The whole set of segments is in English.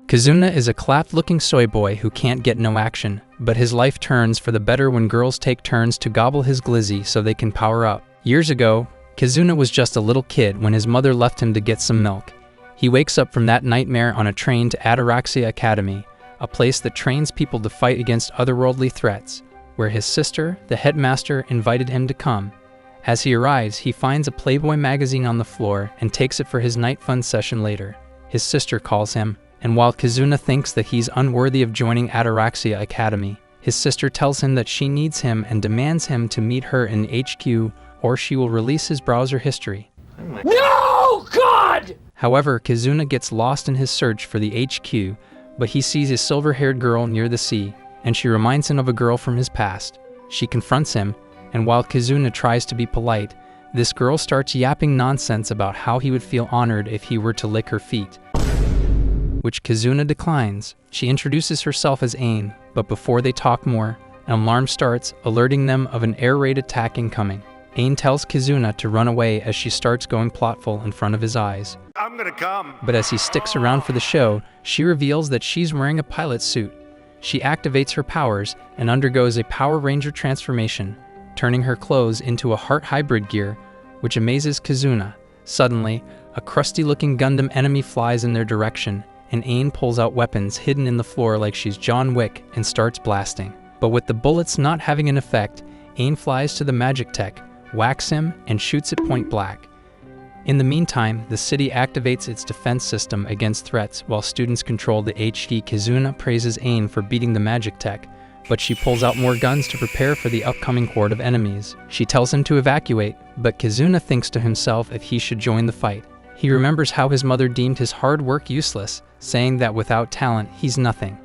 Kizuna is a clapped-looking soy boy who can't get no action, but his life turns for the better when girls take turns to gobble his glizzy so they can power up. Years ago, Kizuna was just a little kid when his mother left him to get some milk. He wakes up from that nightmare on a train to Anirecaps Academy, a place that trains people to fight against otherworldly threats, where his sister, the headmaster, invited him to come. As he arrives, he finds a Playboy magazine on the floor and takes it for his night fun session later. His sister calls him, and while Kizuna thinks that he's unworthy of joining Anirecaps Academy, his sister tells him that she needs him and demands him to meet her in HQ or she will release his browser history. No, God! However, Kizuna gets lost in his search for the HQ, but he sees a silver-haired girl near the sea, and she reminds him of a girl from his past. She confronts him, and while Kizuna tries to be polite, this girl starts yapping nonsense about how he would feel honored if he were to lick her feet, which Kizuna declines. She introduces herself as Ain, but before they talk more, an alarm starts, alerting them of an air raid attack incoming. Ain tells Kizuna to run away as she starts going plotful in front of his eyes. I'm gonna come. But as he sticks around for the show, she reveals that she's wearing a pilot suit. She activates her powers and undergoes a Power Ranger transformation, turning her clothes into a heart hybrid gear, which amazes Kizuna. Suddenly, a crusty-looking Gundam enemy flies in their direction, and Ain pulls out weapons hidden in the floor like she's John Wick and starts blasting. But with the bullets not having an effect, Ain flies to the magic tech, whacks him, and shoots it point blank. In the meantime, the city activates its defense system against threats while students control the HQ. Kizuna praises Ain for beating the magic tech, but she pulls out more guns to prepare for the upcoming horde of enemies. She tells him to evacuate, but Kizuna thinks to himself if he should join the fight. He remembers how his mother deemed his hard work useless, saying that without talent, he's nothing.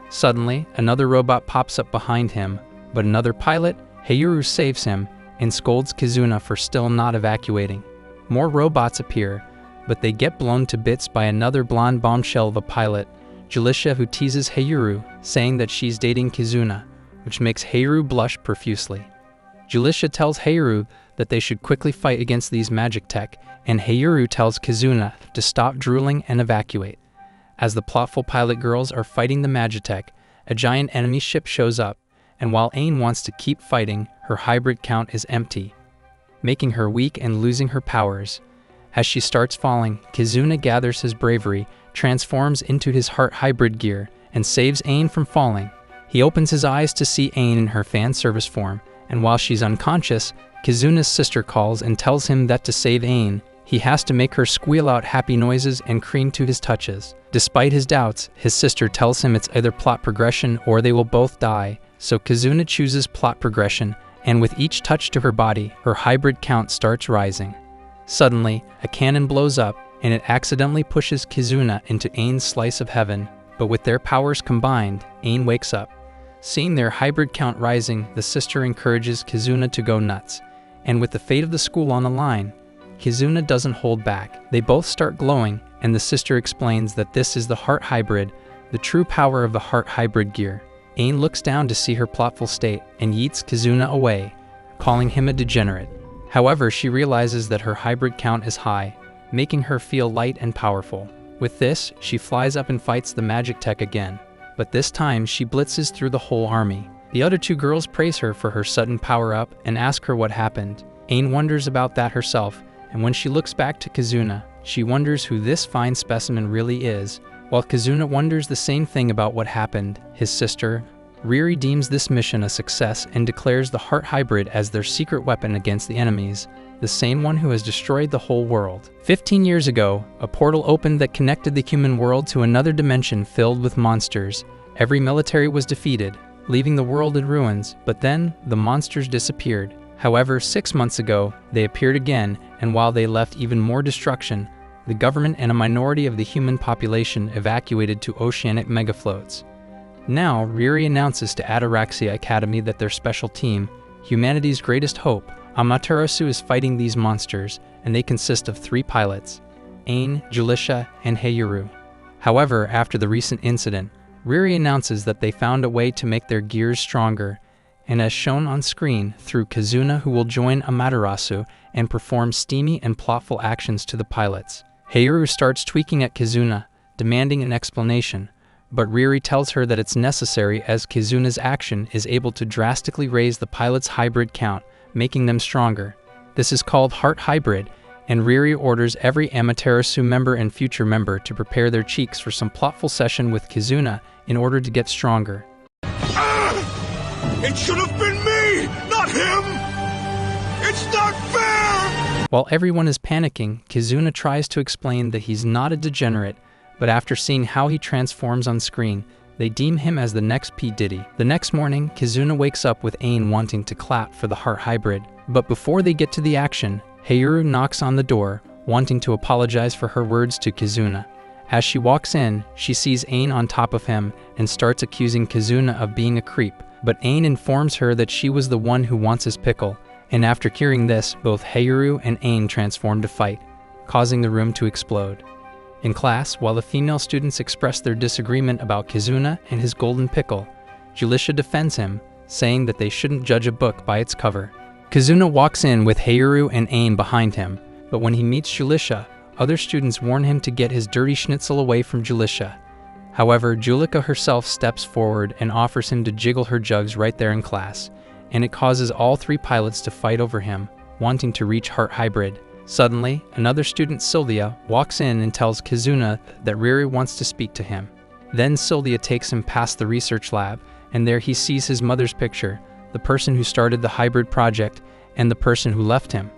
Suddenly, another robot pops up behind him, but another pilot, Heiru, saves him and scolds Kizuna for still not evacuating. More robots appear, but they get blown to bits by another blonde bombshell of a pilot, Jobless, who teases Heiru, saying that she's dating Kizuna, which makes Heiru blush profusely. Jobless tells Heiru that they should quickly fight against these magic tech, and Heiru tells Kizuna to stop drooling and evacuate. As the plotful pilot girls are fighting the Magitech, a giant enemy ship shows up, and while Ain wants to keep fighting, her hybrid count is empty, making her weak and losing her powers. As she starts falling, Kizuna gathers his bravery, transforms into his heart hybrid gear, and saves Ain from falling. He opens his eyes to see Ain in her fan service form, and while she's unconscious, Kizuna's sister calls and tells him that to save Ain, he has to make her squeal out happy noises and cream to his touches. Despite his doubts, his sister tells him it's either plot progression or they will both die, so Kizuna chooses plot progression, and with each touch to her body, her hybrid count starts rising. Suddenly, a cannon blows up, and it accidentally pushes Kizuna into Ain's slice of heaven, but with their powers combined, Ain wakes up. Seeing their hybrid count rising, the sister encourages Kizuna to go nuts, and with the fate of the school on the line, Kizuna doesn't hold back. They both start glowing, and the sister explains that this is the heart hybrid, the true power of the heart hybrid gear. Ain looks down to see her plotful state and yeets Kizuna away, calling him a degenerate. However, she realizes that her hybrid count is high, making her feel light and powerful. With this, she flies up and fights the magic tech again, but this time she blitzes through the whole army. The other two girls praise her for her sudden power-up and ask her what happened. Ain wonders about that herself, and when she looks back to Kizuna, she wonders who this fine specimen really is. While Kizuna wonders the same thing about what happened, his sister, Riri, deems this mission a success and declares the heart hybrid as their secret weapon against the enemies, the same one who has destroyed the whole world. 15 years ago, a portal opened that connected the human world to another dimension filled with monsters. Every military was defeated, leaving the world in ruins, but then the monsters disappeared. However, 6 months ago, they appeared again, and while they left even more destruction, the government and a minority of the human population evacuated to oceanic megafloats. Now, Riri announces to Anirecaps Academy that their special team, humanity's greatest hope, Amaterasu, is fighting these monsters, and they consist of 3 pilots, Ain, Jobless, and Heiru. However, after the recent incident, Riri announces that they found a way to make their gears stronger, and as shown on screen, through Kizuna, who will join Amaterasu and perform steamy and plotful actions to the pilots. Heiru starts tweaking at Kizuna, demanding an explanation, but Riri tells her that it's necessary as Kizuna's action is able to drastically raise the pilot's hybrid count, making them stronger. This is called Heart Hybrid, and Riri orders every Amaterasu member and future member to prepare their cheeks for some plotful session with Kizuna in order to get stronger. It should have been me, not him! It's not fair! While everyone is panicking, Kizuna tries to explain that he's not a degenerate, but after seeing how he transforms on screen, they deem him as the next P. Diddy. The next morning, Kizuna wakes up with Ain wanting to clap for the Heart Hybrid, but before they get to the action, Heiru knocks on the door, wanting to apologize for her words to Kizuna. As she walks in, she sees Ain on top of him and starts accusing Kizuna of being a creep, but Ain informs her that she was the one who wants his pickle, and after hearing this, both Heiru and Ain transform to fight, causing the room to explode. In class, while the female students express their disagreement about Kizuna and his golden pickle, Julisha defends him, saying that they shouldn't judge a book by its cover. Kizuna walks in with Heiru and Ain behind him, but when he meets Julisha, other students warn him to get his dirty schnitzel away from Julisha. However, Julika herself steps forward and offers him to jiggle her jugs right there in class, and it causes all three pilots to fight over him, wanting to reach Heart Hybrid. Suddenly, another student, Sylvia, walks in and tells Kizuna that Riri wants to speak to him. Then Sylvia takes him past the research lab, and there he sees his mother's picture, the person who started the hybrid project, and the person who left him.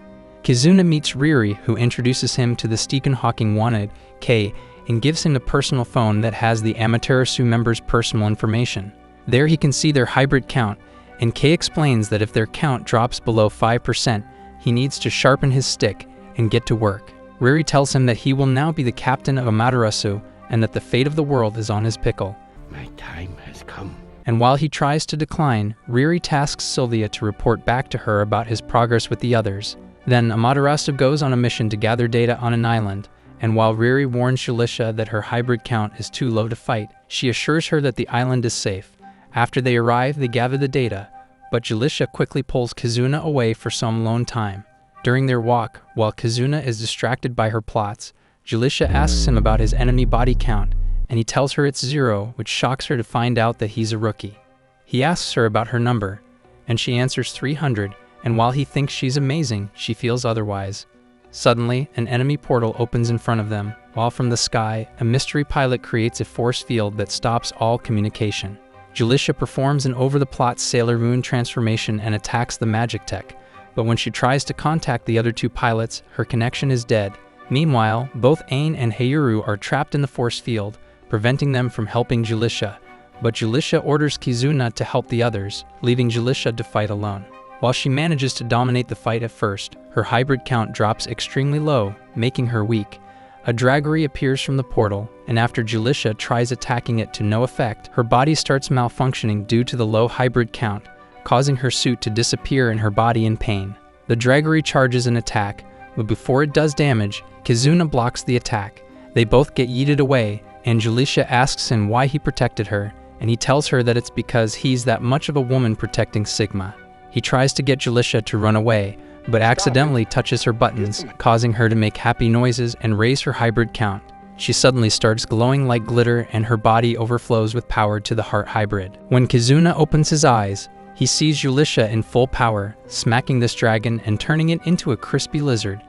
Kizuna meets Riri, who introduces him to the Stephen Hawking wanted, Kay, and gives him a personal phone that has the Amaterasu members' personal information. There he can see their hybrid count, and Kay explains that if their count drops below 5%, he needs to sharpen his stick and get to work. Riri tells him that he will now be the captain of Amaterasu and that the fate of the world is on his pickle. My time has come. And while he tries to decline, Riri tasks Sylvia to report back to her about his progress with the others. Then Amaterasu goes on a mission to gather data on an island, and while Riri warns Julisha that her hybrid count is too low to fight, she assures her that the island is safe. After they arrive, they gather the data, but Julisha quickly pulls Kizuna away for some alone time. During their walk, while Kizuna is distracted by her plots, Julisha asks him about his enemy body count, and he tells her it's 0, which shocks her to find out that he's a rookie. He asks her about her number, and she answers 300, and while he thinks she's amazing, she feels otherwise. Suddenly, an enemy portal opens in front of them, while from the sky, a mystery pilot creates a force field that stops all communication. Julisha performs an over-the-plot Sailor Moon transformation and attacks the magic tech, but when she tries to contact the other two pilots, her connection is dead. Meanwhile, both Ain and Heiru are trapped in the force field, preventing them from helping Julisha, but Julisha orders Kizuna to help the others, leaving Julisha to fight alone. While she manages to dominate the fight at first, her hybrid count drops extremely low, making her weak. A draggery appears from the portal, and after Julisha tries attacking it to no effect, her body starts malfunctioning due to the low hybrid count, causing her suit to disappear in her body in pain. The draggery charges an attack, but before it does damage, Kizuna blocks the attack. They both get yeeted away, and Julisha asks him why he protected her, and he tells her that it's because he's that much of a woman protecting Sigma. He tries to get Julisha to run away, but accidentally touches her buttons, causing her to make happy noises and raise her hybrid count. She suddenly starts glowing like glitter and her body overflows with power to the Heart Hybrid. When Kizuna opens his eyes, he sees Julisha in full power, smacking this dragon and turning it into a crispy lizard.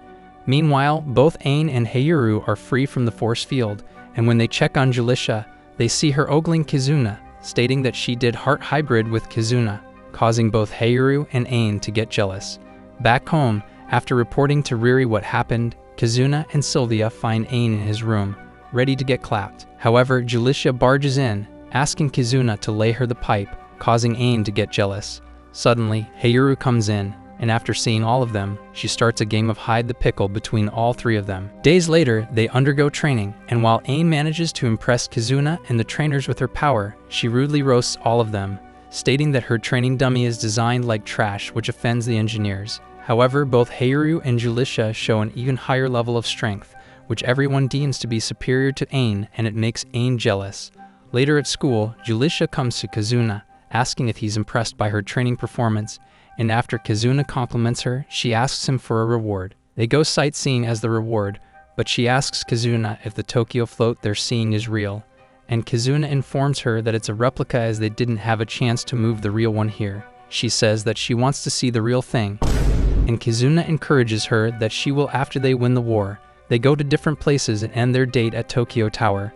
Meanwhile, both Ain and Heiru are free from the force field, and when they check on Julisha, they see her ogling Kizuna, stating that she did Heart Hybrid with Kizuna, causing both Heiru and Ain to get jealous. Back home, after reporting to Riri what happened, Kizuna and Sylvia find Ain in his room, ready to get clapped. However, Julisha barges in, asking Kizuna to lay her the pipe, causing Ain to get jealous. Suddenly, Heiru comes in, and after seeing all of them, she starts a game of hide the pickle between all three of them. Days later, they undergo training, and while Ain manages to impress Kizuna and the trainers with her power, she rudely roasts all of them, stating that her training dummy is designed like trash, which offends the engineers. However, both Heiru and Julisha show an even higher level of strength, which everyone deems to be superior to Ain, and it makes Ain jealous. Later at school, Julisha comes to Kizuna, asking if he's impressed by her training performance, and after Kizuna compliments her, she asks him for a reward. They go sightseeing as the reward, but she asks Kizuna if the Tokyo float they're seeing is real, and Kizuna informs her that it's a replica as they didn't have a chance to move the real one here. She says that she wants to see the real thing, and Kizuna encourages her that she will after they win the war. They go to different places and end their date at Tokyo Tower.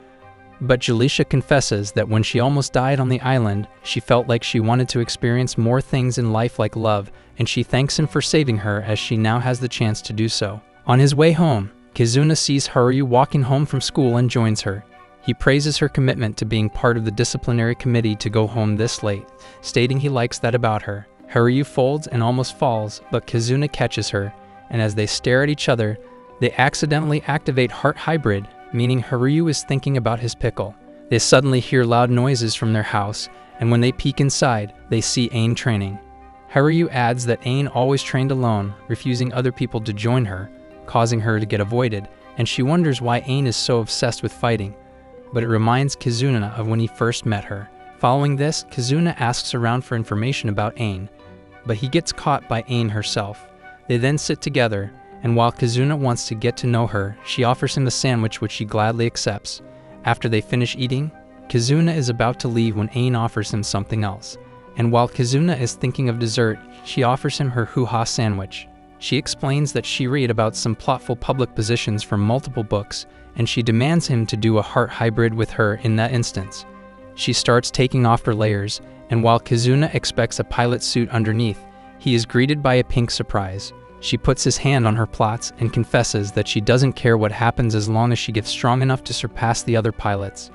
But Julisha confesses that when she almost died on the island, she felt like she wanted to experience more things in life like love, and she thanks him for saving her as she now has the chance to do so. On his way home, Kizuna sees Haruyu walking home from school and joins her. He praises her commitment to being part of the disciplinary committee to go home this late, stating he likes that about her. Haruyu folds and almost falls, but Kizuna catches her, and as they stare at each other, they accidentally activate Heart Hybrid, meaning Haruyu is thinking about his pickle. They suddenly hear loud noises from their house, and when they peek inside, they see Ain training. Haruyu adds that Ain always trained alone, refusing other people to join her, causing her to get avoided, and she wonders why Ain is so obsessed with fighting. But it reminds Kizuna of when he first met her. Following this, Kizuna asks around for information about Ain, but he gets caught by Ain herself. They then sit together, and while Kizuna wants to get to know her, she offers him a sandwich which he gladly accepts. After they finish eating, Kizuna is about to leave when Ain offers him something else. And while Kizuna is thinking of dessert, she offers him her hoo-ha sandwich. She explains that she read about some plotful public positions from multiple books, and she demands him to do a heart hybrid with her in that instance. She starts taking off her layers, and while Kizuna expects a pilot suit underneath, he is greeted by a pink surprise. She puts his hand on her plots and confesses that she doesn't care what happens as long as she gets strong enough to surpass the other pilots.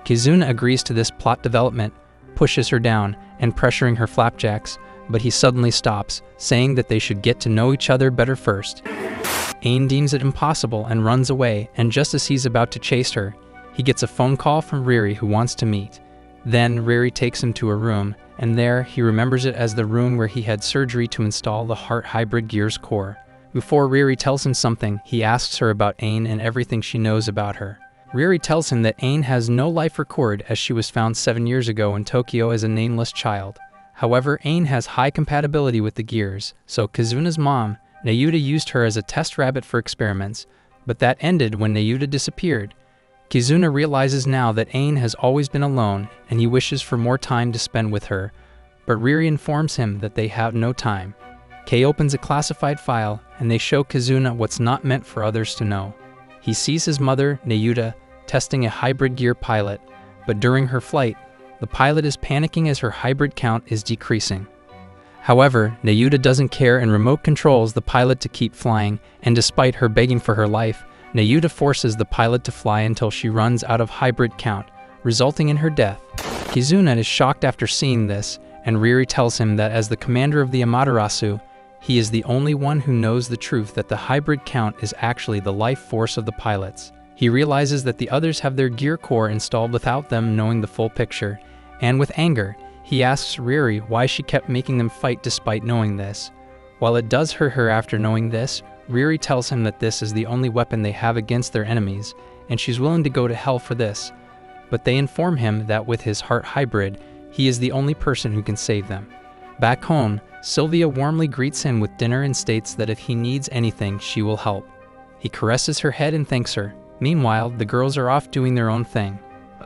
Kizuna agrees to this plot development, pushes her down, and pressuring her flapjacks, but he suddenly stops, saying that they should get to know each other better first. Ain deems it impossible and runs away, and just as he's about to chase her, he gets a phone call from Riri who wants to meet. Then Riri takes him to a room, and there he remembers it as the room where he had surgery to install the Heart Hybrid Gear's core. Before Riri tells him something, he asks her about Ain and everything she knows about her. Riri tells him that Ain has no life record as she was found 7 years ago in Tokyo as a nameless child. However, Ain has high compatibility with the gears, so Kizuna's mom, Nayuta, used her as a test rabbit for experiments, but that ended when Nayuta disappeared. Kizuna realizes now that Ain has always been alone, and he wishes for more time to spend with her, but Riri informs him that they have no time. Kei opens a classified file, and they show Kizuna what's not meant for others to know. He sees his mother, Nayuta, testing a hybrid gear pilot, but during her flight, the pilot is panicking as her hybrid count is decreasing. However, Nayuta doesn't care and remote controls the pilot to keep flying, and despite her begging for her life, Nayuta forces the pilot to fly until she runs out of hybrid count, resulting in her death. Kizuna is shocked after seeing this, and Riri tells him that as the commander of the Amaterasu, he is the only one who knows the truth that the hybrid count is actually the life force of the pilots. He realizes that the others have their gear core installed without them knowing the full picture, and with anger, he asks Riri why she kept making them fight despite knowing this. While it does hurt her after knowing this, Riri tells him that this is the only weapon they have against their enemies, and she's willing to go to hell for this. But they inform him that with his heart hybrid, he is the only person who can save them. Back home, Sylvia warmly greets him with dinner and states that if he needs anything, she will help. He caresses her head and thanks her. Meanwhile, the girls are off doing their own thing.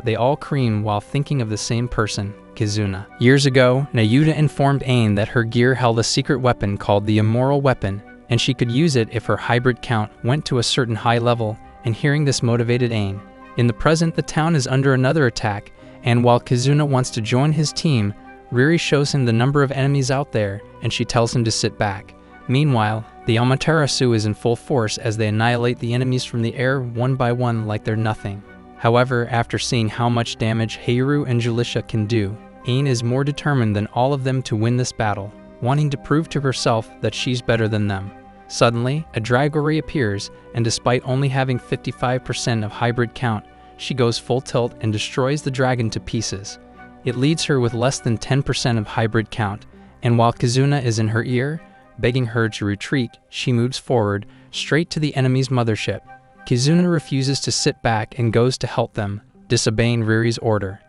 They all cream while thinking of the same person, Kizuna. Years ago, Nayuta informed Ain that her gear held a secret weapon called the Immoral Weapon, and she could use it if her hybrid count went to a certain high level, and hearing this motivated Ain. In the present, the town is under another attack, and while Kizuna wants to join his team, Riri shows him the number of enemies out there, and she tells him to sit back. Meanwhile, the Amaterasu is in full force as they annihilate the enemies from the air one by one like they're nothing. However, after seeing how much damage Heiru and Julisha can do, Ain is more determined than all of them to win this battle, wanting to prove to herself that she's better than them. Suddenly, a Dragori appears, and despite only having 55% of hybrid count, she goes full tilt and destroys the dragon to pieces. It leaves her with less than 10% of hybrid count, and while Kizuna is in her ear, begging her to retreat, she moves forward, straight to the enemy's mothership. Kizuna refuses to sit back and goes to help them, disobeying Riri's order.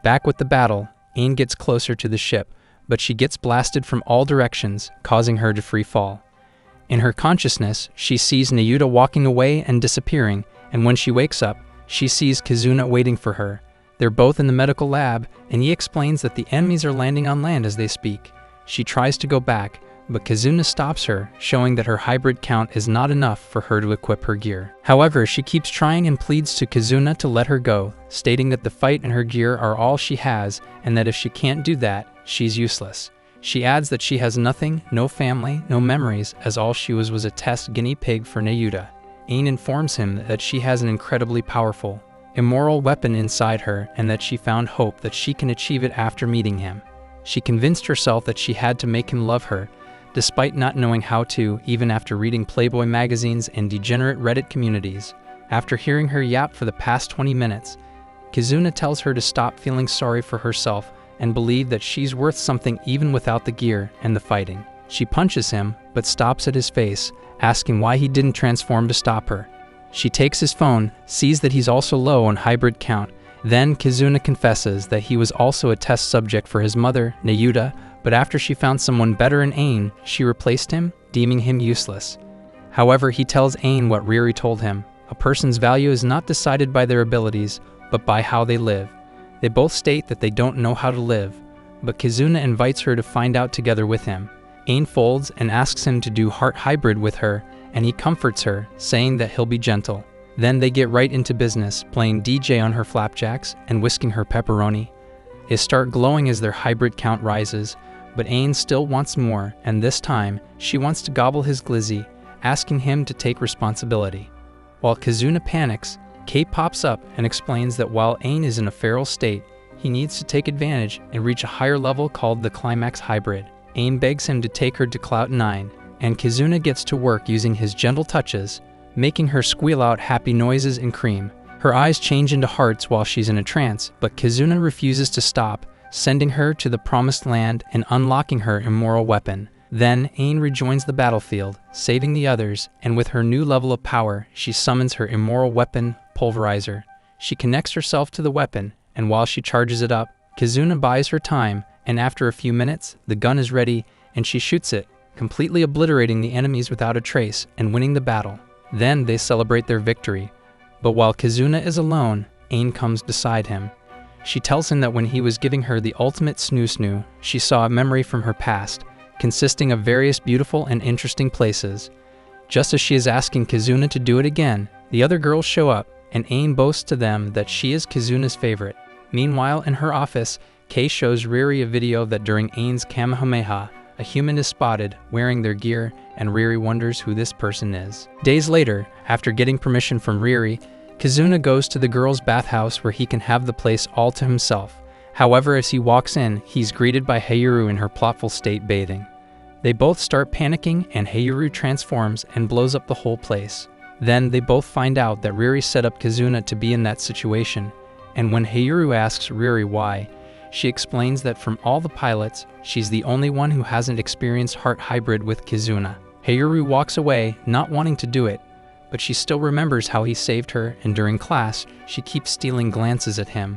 Back with the battle, Ain gets closer to the ship, but she gets blasted from all directions, causing her to free fall. In her consciousness, she sees Nayuta walking away and disappearing, and when she wakes up, she sees Kizuna waiting for her. They're both in the medical lab, and he explains that the enemies are landing on land as they speak. She tries to go back, but Kizuna stops her, showing that her hybrid count is not enough for her to equip her gear. However, she keeps trying and pleads to Kizuna to let her go, stating that the fight and her gear are all she has, and that if she can't do that, she's useless. She adds that she has nothing, no family, no memories, as all she was a test guinea pig for Nayuta. Ain informs him that she has an incredibly powerful, immoral weapon inside her, and that she found hope that she can achieve it after meeting him. She convinced herself that she had to make him love her, despite not knowing how to, even after reading Playboy magazines and degenerate Reddit communities. After hearing her yap for the past 20 minutes, Kizuna tells her to stop feeling sorry for herself and believe that she's worth something even without the gear and the fighting. She punches him, but stops at his face, asking why he didn't transform to stop her. She takes his phone, sees that he's also low on hybrid count. Then Kizuna confesses that he was also a test subject for his mother, Nayuta, but after she found someone better in Ain, she replaced him, deeming him useless. However, he tells Ain what Riri told him. A person's value is not decided by their abilities, but by how they live. They both state that they don't know how to live, but Kizuna invites her to find out together with him. Ain folds and asks him to do heart hybrid with her, and he comforts her, saying that he'll be gentle. Then they get right into business, playing DJ on her flapjacks and whisking her pepperoni. They start glowing as their hybrid count rises, but Ain still wants more, and this time, she wants to gobble his glizzy, asking him to take responsibility. While Kizuna panics, Kate pops up and explains that while Ain is in a feral state, he needs to take advantage and reach a higher level called the Climax hybrid. Ain begs him to take her to Cloud 9, and Kizuna gets to work using his gentle touches, making her squeal out happy noises and cream. Her eyes change into hearts while she's in a trance, but Kizuna refuses to stop, sending her to the promised land and unlocking her immoral weapon. Then Ain rejoins the battlefield, saving the others, and with her new level of power, she summons her immoral weapon, Pulverizer. She connects herself to the weapon, and while she charges it up, Kizuna buys her time, and after a few minutes, the gun is ready, and she shoots it, completely obliterating the enemies without a trace and winning the battle. Then they celebrate their victory. But while Kizuna is alone, Ain comes beside him. She tells him that when he was giving her the ultimate snoo-snoo, she saw a memory from her past, consisting of various beautiful and interesting places. Just as she is asking Kizuna to do it again, the other girls show up, and Ain boasts to them that she is Kizuna's favorite. Meanwhile, in her office, Kei shows Riri a video that during Ain's Kamehameha, a human is spotted wearing their gear, and Riri wonders who this person is. Days later, after getting permission from Riri, Kizuna goes to the girls' bathhouse where he can have the place all to himself. However, as he walks in, he's greeted by Heiru in her plotful state bathing. They both start panicking, and Heiru transforms and blows up the whole place. Then they both find out that Riri set up Kizuna to be in that situation, and when Heiru asks Riri why, she explains that from all the pilots, she's the only one who hasn't experienced heart hybrid with Kizuna. Heiru walks away, not wanting to do it, but she still remembers how he saved her, and during class, she keeps stealing glances at him.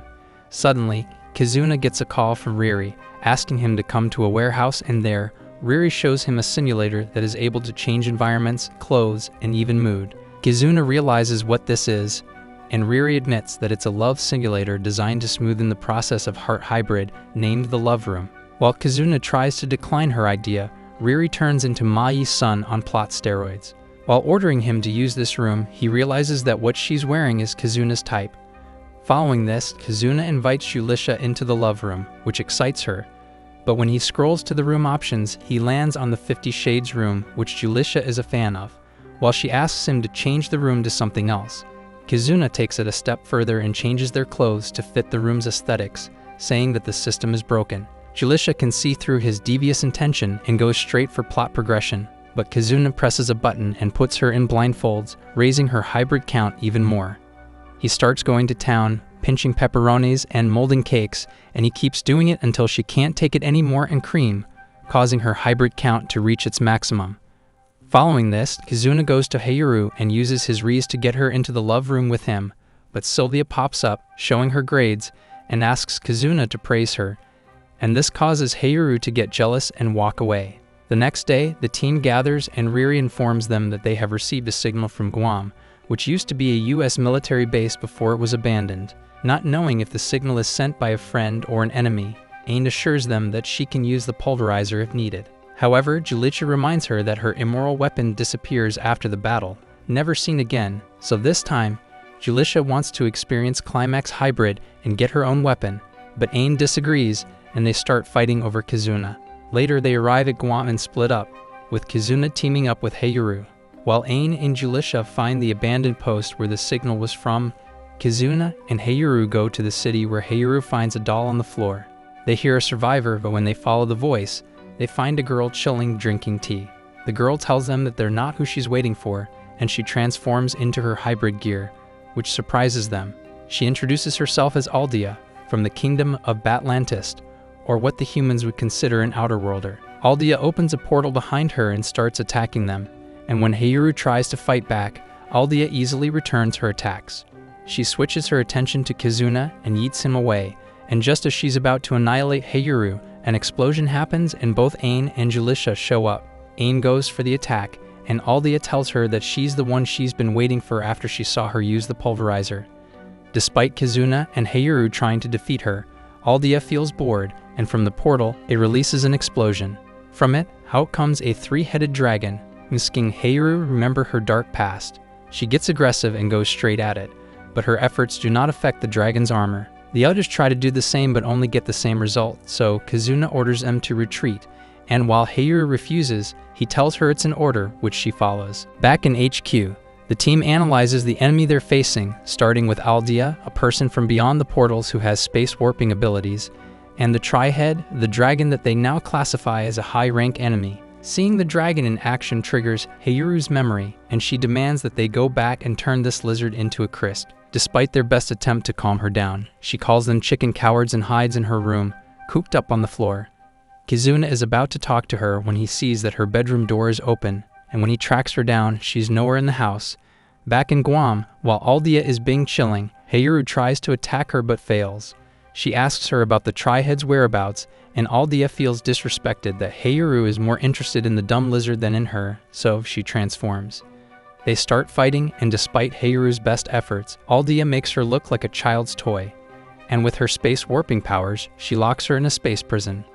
Suddenly, Kizuna gets a call from Riri, asking him to come to a warehouse, and there, Riri shows him a simulator that is able to change environments, clothes, and even mood. Kizuna realizes what this is, and Riri admits that it's a love simulator designed to smoothen the process of heart hybrid, named the Love Room. While Kizuna tries to decline her idea, Riri turns into Mai's son on plot steroids. While ordering him to use this room, he realizes that what she's wearing is Kizuna's type. Following this, Kizuna invites Julisha into the Love Room, which excites her. But when he scrolls to the room options, he lands on the 50 Shades room, which Julisha is a fan of. While she asks him to change the room to something else, Kizuna takes it a step further and changes their clothes to fit the room's aesthetics, saying that the system is broken. Julisha can see through his devious intention and goes straight for plot progression, but Kizuna presses a button and puts her in blindfolds, raising her hybrid count even more. He starts going to town, pinching pepperonis and molding cakes, and he keeps doing it until she can't take it anymore and cream, causing her hybrid count to reach its maximum. Following this, Kizuna goes to Heiru and uses his Reese to get her into the love room with him, but Sylvia pops up, showing her grades, and asks Kizuna to praise her, and this causes Heiru to get jealous and walk away. The next day, the team gathers and Riri informs them that they have received a signal from Guam, which used to be a US military base before it was abandoned. Not knowing if the signal is sent by a friend or an enemy, Ain assures them that she can use the pulverizer if needed. However, Julisha reminds her that her immoral weapon disappears after the battle, never seen again, so this time, Julisha wants to experience Climax Hybrid and get her own weapon, but Ain disagrees and they start fighting over Kizuna. Later they arrive at Guam and split up, with Kizuna teaming up with Heiru. While Ain and Julisha find the abandoned post where the signal was from, Kizuna and Heiru go to the city where Heiru finds a doll on the floor. They hear a survivor, but when they follow the voice, they find a girl chilling drinking tea. The girl tells them that they're not who she's waiting for, and she transforms into her hybrid gear, which surprises them. She introduces herself as Aldia, from the kingdom of Batlantist, or what the humans would consider an outerworlder. Aldia opens a portal behind her and starts attacking them, and when Heiru tries to fight back, Aldia easily returns her attacks. She switches her attention to Kizuna and yeets him away, and just as she's about to annihilate Heiru, an explosion happens and both Ain and Julisha show up. Ain goes for the attack, and Aldia tells her that she's the one she's been waiting for after she saw her use the pulverizer. Despite Kizuna and Heiru trying to defeat her, Aldia feels bored, and from the portal, it releases an explosion. From it, out comes a three-headed dragon, making Heiru remember her dark past. She gets aggressive and goes straight at it, but her efforts do not affect the dragon's armor. The others try to do the same but only get the same result, so Kizuna orders them to retreat, and while Heiru refuses, he tells her it's an order, which she follows. Back in HQ, the team analyzes the enemy they're facing, starting with Aldia, a person from beyond the portals who has space warping abilities, and the Tri-Head, the dragon that they now classify as a high-rank enemy. Seeing the dragon in action triggers Heiru's memory, and she demands that they go back and turn this lizard into a crisp. Despite their best attempt to calm her down, she calls them chicken cowards and hides in her room, cooped up on the floor. Kizuna is about to talk to her when he sees that her bedroom door is open, and when he tracks her down, she's nowhere in the house. Back in Guam, while Aldia is being chilling, Heiru tries to attack her but fails. She asks her about the Tri-Head's whereabouts, and Aldia feels disrespected that Heiru is more interested in the dumb lizard than in her, so she transforms. They start fighting, and despite Heiru's best efforts, Aldia makes her look like a child's toy. And with her space warping powers, she locks her in a space prison.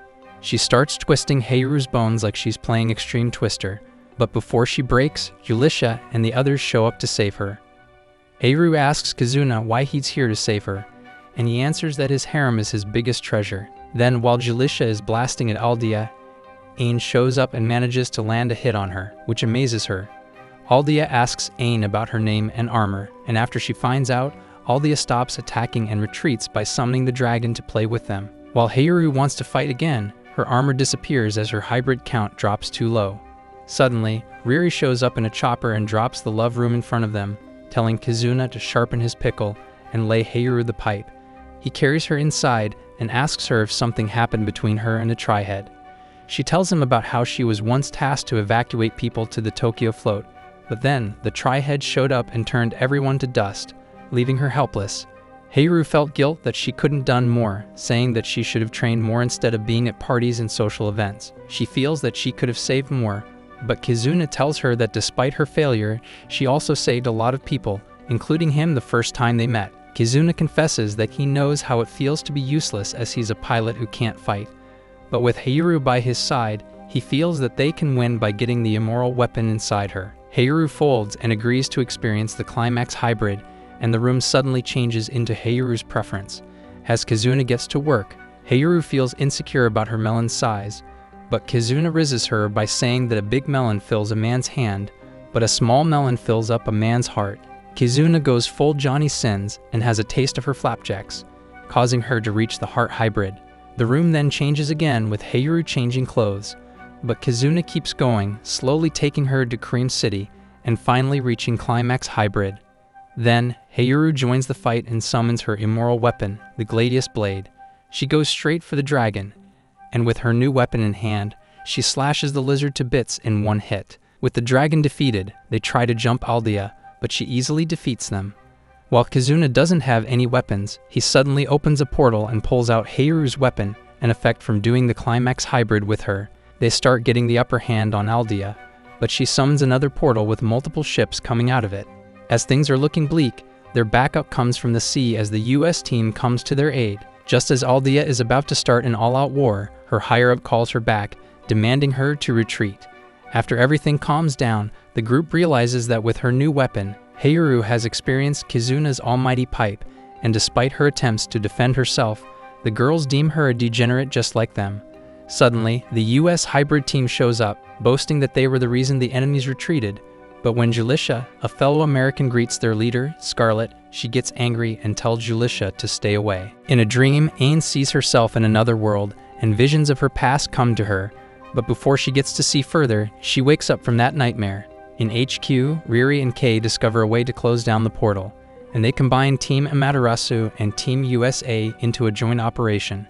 She starts twisting Heiru's bones like she's playing Extreme Twister, but before she breaks, Julisha and the others show up to save her. Heiru asks Kizuna why he's here to save her, and he answers that his harem is his biggest treasure. Then, while Julisha is blasting at Aldia, Ain shows up and manages to land a hit on her, which amazes her. Aldia asks Ain about her name and armor, and after she finds out, Aldia stops attacking and retreats by summoning the dragon to play with them. While Heiru wants to fight again, her armor disappears as her hybrid count drops too low. Suddenly, Riri shows up in a chopper and drops the love room in front of them, telling Kizuna to sharpen his pickle and lay Heiru the pipe. He carries her inside and asks her if something happened between her and the Tri-Head. She tells him about how she was once tasked to evacuate people to the Tokyo float, but then the Tri-Head showed up and turned everyone to dust, leaving her helpless. Heiru felt guilt that she couldn't done more, saying that she should have trained more instead of being at parties and social events. She feels that she could have saved more, but Kizuna tells her that despite her failure, she also saved a lot of people, including him the first time they met. Kizuna confesses that he knows how it feels to be useless as he's a pilot who can't fight. But with Heiru by his side, he feels that they can win by getting the immoral weapon inside her. Heiru folds and agrees to experience the Climax Hybrid, and the room suddenly changes into Heiru's preference. As Kizuna gets to work, Heiru feels insecure about her melon's size, but Kizuna rises her by saying that a big melon fills a man's hand, but a small melon fills up a man's heart. Kizuna goes full Johnny Sins and has a taste of her flapjacks, causing her to reach the heart hybrid. The room then changes again with Heiru changing clothes, but Kizuna keeps going, slowly taking her to Cream City and finally reaching Climax Hybrid. Then, Heiru joins the fight and summons her immoral weapon, the Gladius Blade. She goes straight for the dragon, and with her new weapon in hand, she slashes the lizard to bits in one hit. With the dragon defeated, they try to jump Aldia, but she easily defeats them. While Kizuna doesn't have any weapons, he suddenly opens a portal and pulls out Heiru's weapon, an effect from doing the Climax Hybrid with her, They start getting the upper hand on Aldea, but she summons another portal with multiple ships coming out of it. As things are looking bleak, their backup comes from the sea as the US team comes to their aid. Just as Aldea is about to start an all-out war, her higher-up calls her back, demanding her to retreat. After everything calms down, the group realizes that with her new weapon, Heiru has experienced Kizuna's almighty pipe, and despite her attempts to defend herself, the girls deem her a degenerate just like them. Suddenly, the US hybrid team shows up, boasting that they were the reason the enemies retreated, but when Julisha, a fellow American, greets their leader, Scarlet, she gets angry and tells Julisha to stay away. In a dream, Ain sees herself in another world, and visions of her past come to her, but before she gets to see further, she wakes up from that nightmare. In HQ, Riri and Kei discover a way to close down the portal, and they combine Team Amaterasu and Team USA into a joint operation.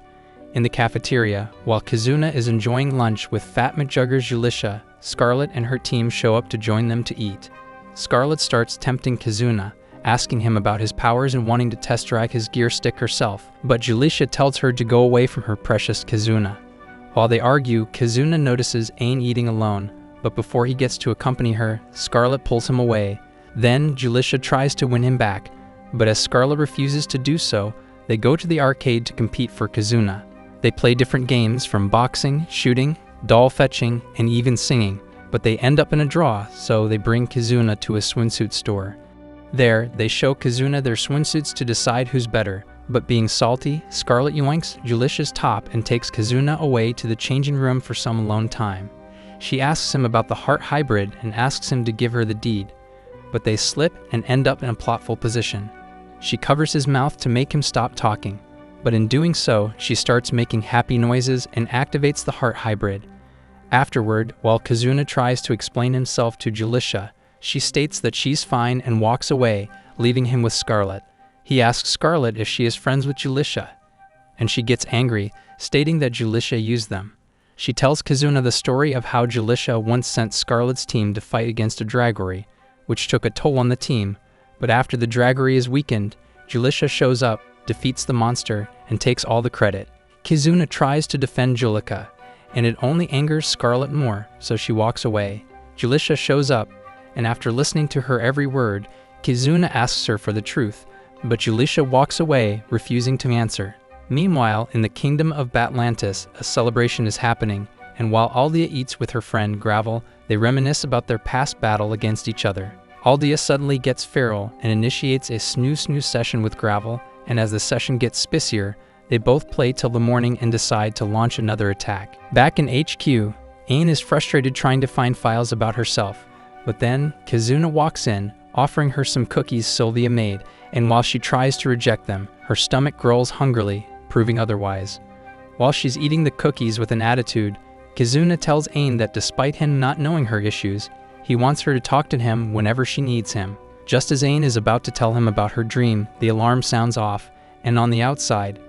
In the cafeteria, while Kizuna is enjoying lunch with Fat McJugger's Julisha, Scarlet and her team show up to join them to eat. Scarlet starts tempting Kizuna, asking him about his powers and wanting to test drive his gear stick herself, but Julisha tells her to go away from her precious Kizuna. While they argue, Kizuna notices Ain eating alone, but before he gets to accompany her, Scarlet pulls him away. Then Julisha tries to win him back, but as Scarlet refuses to do so, they go to the arcade to compete for Kizuna. They play different games from boxing, shooting, doll fetching, and even singing, but they end up in a draw, so they bring Kizuna to a swimsuit store. There, they show Kizuna their swimsuits to decide who's better, but being salty, Scarlet yoinks Julisha's top and takes Kizuna away to the changing room for some alone time. She asks him about the heart hybrid and asks him to give her the deed, but they slip and end up in a plotful position. She covers his mouth to make him stop talking, but in doing so, she starts making happy noises and activates the heart hybrid. Afterward, while Kizuna tries to explain himself to Julisha, she states that she's fine and walks away, leaving him with Scarlet. He asks Scarlet if she is friends with Julisha, and she gets angry, stating that Julisha used them. She tells Kizuna the story of how Julisha once sent Scarlet's team to fight against a Dragory, which took a toll on the team, but after the Dragory is weakened, Julisha shows up, defeats the monster, and takes all the credit. Kizuna tries to defend Julika, and it only angers Scarlet more, so she walks away. Julisha shows up, and after listening to her every word, Kizuna asks her for the truth, but Julisha walks away, refusing to answer. Meanwhile, in the kingdom of Batlantis, a celebration is happening, and while Aldea eats with her friend Gravel, they reminisce about their past battle against each other. Aldea suddenly gets feral and initiates a snooze session with Gravel, and as the session gets spicier, they both play till the morning and decide to launch another attack. Back in HQ, Ain is frustrated trying to find files about herself, but then Kizuna walks in, offering her some cookies Sylvia made, and while she tries to reject them, her stomach growls hungrily, proving otherwise. While she's eating the cookies with an attitude, Kizuna tells Ain that despite him not knowing her issues, he wants her to talk to him whenever she needs him. Just as Ain is about to tell him about her dream, the alarm sounds off, and on the outside,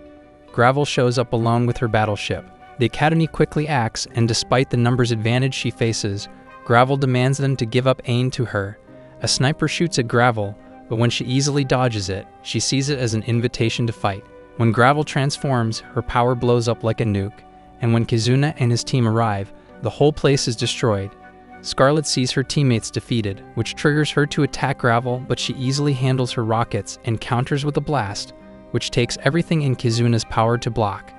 Gravel shows up alone with her battleship. The Academy quickly acts, and despite the numbers advantage she faces, Gravel demands them to give up Ain to her. A sniper shoots at Gravel, but when she easily dodges it, she sees it as an invitation to fight. When Gravel transforms, her power blows up like a nuke, and when Kizuna and his team arrive, the whole place is destroyed. Scarlet sees her teammates defeated, which triggers her to attack Gravel, but she easily handles her rockets and counters with a blast, which takes everything in Kizuna's power to block.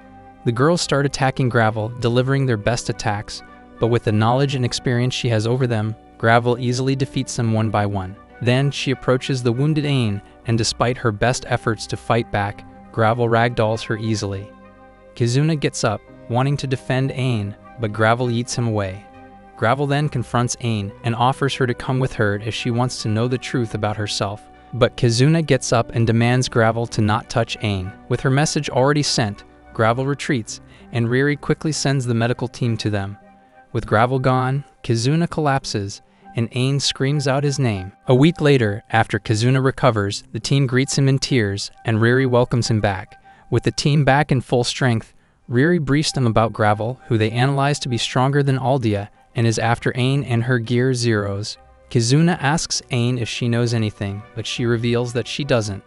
The girls start attacking Gravel, delivering their best attacks, but with the knowledge and experience she has over them, Gravel easily defeats them one by one. Then she approaches the wounded Ain, and despite her best efforts to fight back, Gravel ragdolls her easily. Kizuna gets up, wanting to defend Ain, but Gravel eats him away. Gravel then confronts Ain and offers her to come with her if she wants to know the truth about herself. But Kizuna gets up and demands Gravel to not touch Ain. With her message already sent, Gravel retreats, and Riri quickly sends the medical team to them. With Gravel gone, Kizuna collapses, and Ain screams out his name. A week later, after Kizuna recovers, the team greets him in tears, and Riri welcomes him back. With the team back in full strength, Riri briefs them about Gravel, who they analyze to be stronger than Aldea, and is after Ain and her gear zeros. Kizuna asks Ain if she knows anything, but she reveals that she doesn't.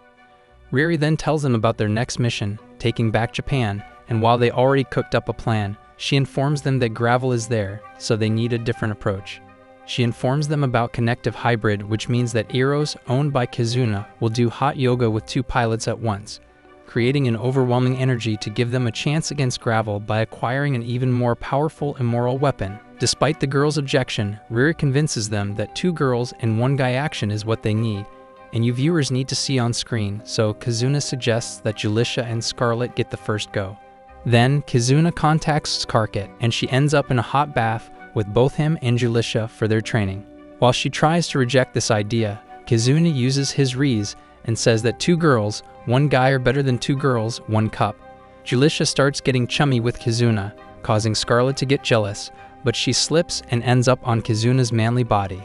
Riri then tells them about their next mission, taking back Japan, and while they already cooked up a plan, She informs them that Gravel is there, so they need a different approach. She informs them about Connective Hybrid, which means that Eros, owned by Kizuna, will do hot yoga with 2 pilots at once, creating an overwhelming energy to give them a chance against Gravel by acquiring an even more powerful immoral weapon. Despite the girls' objection, Riri convinces them that 2 girls and 1 guy action is what they need, and you viewers need to see on screen, so Kizuna suggests that Julisha and Scarlet get the first go. Then, Kizuna contacts Scarlet, and she ends up in a hot bath with both him and Julisha for their training. While she tries to reject this idea, Kizuna uses his Rees and says that 2 girls, 1 guy are better than 2 girls, 1 cup. Julisha starts getting chummy with Kizuna, causing Scarlet to get jealous, but she slips and ends up on Kizuna's manly body.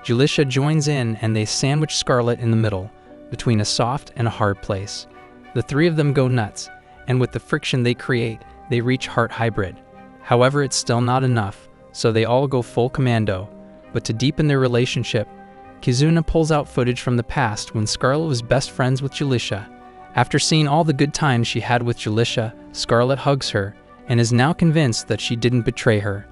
Julisha joins in and they sandwich Scarlet in the middle, between a soft and a hard place. The 3 of them go nuts, and with the friction they create, they reach Heart Hybrid. However, it's still not enough, so they all go full commando. But to deepen their relationship, Kizuna pulls out footage from the past when Scarlet was best friends with Julisha. After seeing all the good times she had with Julisha, Scarlet hugs her, and is now convinced that she didn't betray her.